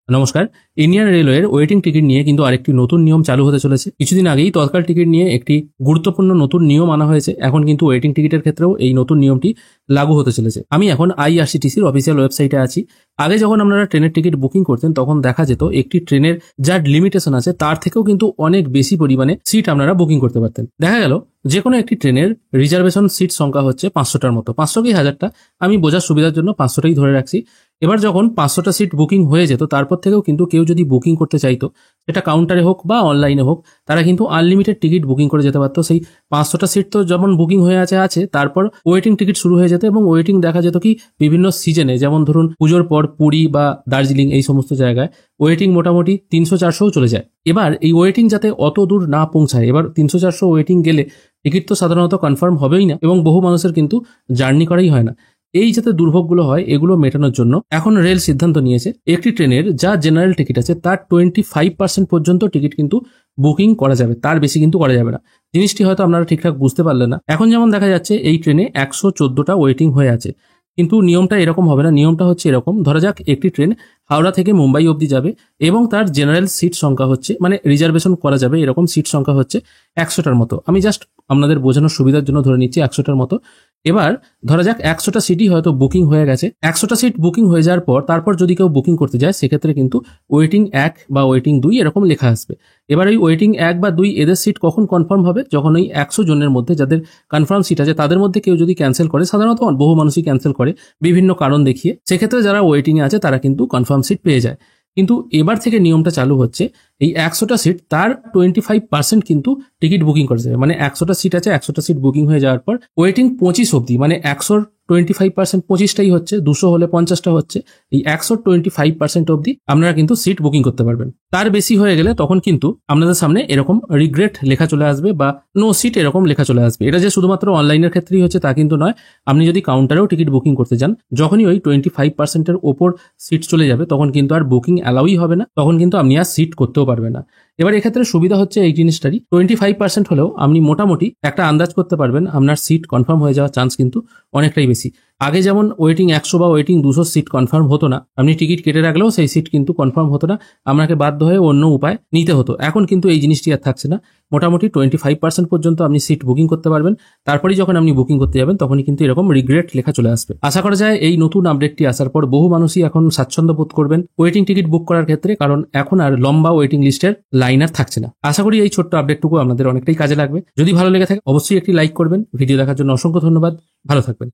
নমস্কার। ইন্ডিয়ান রেলওয়ের waiting ticket নিয়ে কিন্তু আরেকটি নতুন নিয়ম চালু হতে চলেছে। কিছুদিন আগেই তৎকাল টিকিট নিয়ে একটি গুরুত্বপূর্ণ নতুন নিয়ম আনা হয়েছে। এখন কিন্তু ওয়েটিং টিকিটের ক্ষেত্রেও এই নতুন নিয়মটি লাগু হতে চলেছে। আমি এখন আইআরসিটিসির অফিসিয়াল ওয়েবসাইটে আছি। আগে যখন আপনারা ট্রেনের টিকিট বুকিং করতেন তখন দেখা যেত একটি ট্রেনের যা লিমিটেশন আছে তার থেকেও কিন্তু অনেক বেশি পরিমাণে সিট আপনারা বুকিং করতে পারতেন। দেখা গেল যে কোনো একটি ট্রেনের রিজার্ভেশন সিট সংখ্যা হচ্ছে 500টার মতো, 500 কি 1000টা, আমি বোঝার সুবিধার জন্য 500টাই ধরে রাখছি। এবার যখন 500টা সিট বুকিং হয়ে যেত তারপর থেকেও কিন্তু কেউ যদি বুকিং করতে চাইতো, সেটা কাউন্টারে হোক বা অনলাইনে হোক, তারা কিন্তু আনলিমিটেড টিকিট বুকিং করে যেতে পারতো। সেই 500টা সিট তো যেমন বুকিং হয়ে আছে তারপর ওয়েটিং টিকিট শুরু হয়ে যেত এবং ওয়েটিং দেখা যেত কি বিভিন্ন সিজনে, যেমন ধরুন পুজোর পর পুরী বা দার্জিলিং এই সমস্ত জায়গায় ওয়েটিং মোটামুটি 300-400ও চলে যায়। এবার এই ওয়েটিং যাতে অত দূর না পৌঁছায়, এবার 300-400 ওয়েটিং গেলে টিকিট তো সাধারণত কনফার্ম হবেই না এবং বহু মানুষের কিন্তু জার্নি করাই হয় না। এই যাতে দুর্ভোগগুলো হয় এগুলো মেটানোর জন্য এখন রেল সিদ্ধান্ত নিয়েছে একটি ট্রেনের যা জেনারেল টিকিট আছে তার 25% পর্যন্ত টিকিট কিন্তু বুকিং করা যাবে, তার বেশি কিন্তু করা যাবে না। জিনিসটি হয়তো আপনারা ঠিকঠাক বুঝতে পারলেন না। এখন যেমন দেখা যাচ্ছে এই ট্রেনে 114টা ওয়েটিং হয়ে আছে, কিন্তু নিয়মটা এরকম হবে না। নিয়মটা হচ্ছে এরকম, ধরা যাক একটি ট্রেন হাওড়া থেকে মুম্বাই অবধি যাবে এবং তার জেনারেল সিট সংখ্যা হচ্ছে, মানে রিজার্ভেশন করা যাবে এরকম সিট সংখ্যা হচ্ছে 100টার মতো। আমি জাস্ট আপনাদের বোঝানোর সুবিধার জন্য ধরে নিচ্ছি 100টার মতো। এবার ধরা যাক 100টা সিটই হয়তো বুকিং হয়ে গেছে। 100টা সিট বুকিং হয়ে যাওয়ার পর তারপর যদি কেউ বুকিং করতে যায় সেক্ষেত্রে কিন্তু ওয়েটিং 1 বা ওয়েটিং 2 এরকম লেখা আসবে। এবার ওই ওয়েটিং 1 বা 2 এদের সিট কখন কনফার্ম হবে? যখন ওই 100 জনের মধ্যে যাদের কনফার্ম সিট আছে তাদের মধ্যে কেউ যদি ক্যান্সেল করে, সাধারণত বহু মানুষই ক্যান্সেল করে বিভিন্ন কারণ দেখিয়ে, সেক্ষেত্রে যারা ওয়েটিং এ আছে তারা কিন্তু কনফার্ম সিট পেয়ে যায়। কিন্তু এবার থেকে নিয়মটা চালু হচ্ছে এই 100টা সিট তার 25% কিন্তু টিকিট বুকিং করা যাবে। মানে 100টা সিট আছে, 100টা সিট বুকিং হয়ে যাওয়ার পর ওয়েটিং 25 অব্দি, মানে 100র 25% 25টাই হচ্ছে, 200 হলে 50টা হচ্ছে, এই 100র 25% অব্দি আপনারা কিন্তু সিট বুকিং করতে পারবেন। তার বেশি হয়ে গেলে তখন কিন্তু আপনাদের সামনে এরকম রিগ্রেট লেখা চলে আসবে বা নো সিট এরকম লেখা চলে আসবে। এটা যে শুধুমাত্র অনলাইনের ক্ষেত্রেই হচ্ছে তা কিন্তু নয়। আপনি যদি কাউন্টারেও টিকিট বুকিং করতে যান, যখনই ওই 25%-এর ওপর সিট চলে যাবে তখন কিন্তু আর বুকিং অ্যালাউই হবে না, তখন কিন্তু আপনি আর সিট করতেও পারবেন না। এবার এক্ষেত্রে সুবিধা হচ্ছে এই জিনিসটারই, 25% হলেও আপনি মোটামুটি একটা আন্দাজ করতে পারবেন আপনার সিট কনফার্ম হয়ে যাওয়ার চান্স কিন্তু অনেকটাই বেশি। আগে যেমন ওয়েটিং 100 বা ওয়েটিং 200 সিট কনফার্ম হতো না, আপনি টিকিট কেটে রাখলেও সেই সিট কিন্তু কনফার্ম হতো না, আপনাকে বাধ্য হয়ে অন্য উপায় নিতে হতো। এখন কিন্তু এই জিনিসটি আর থাকছে না, মোটামুটি 25% পর্যন্ত আপনি সিট বুকিং করতে পারবেন। তারপরেই যখন আপনি বুকিং করতে যাবেন তখনই কিন্তু এরকম রিগ্রেট লেখা চলে আসবে। আশা করা যায় এই নতুন আপডেটটি আসার পর বহু মানুষই এখন স্বাচ্ছন্দ্য বোধ করবেন ওয়েটিং টিকিট বুক করার ক্ষেত্রে, কারণ এখন আর লম্বা ওয়েটিং লিস্টের লাইন আর থাকছে না। আশা করি এই ছোট্ট আপডেটটুকু আপনাদের অনেকটাই কাজে লাগবে। যদি ভালো লেগে থাকে অবশ্যই একটি লাইক করবেন। ভিডিও দেখার জন্য অসংখ্য ধন্যবাদ। ভালো থাকবেন।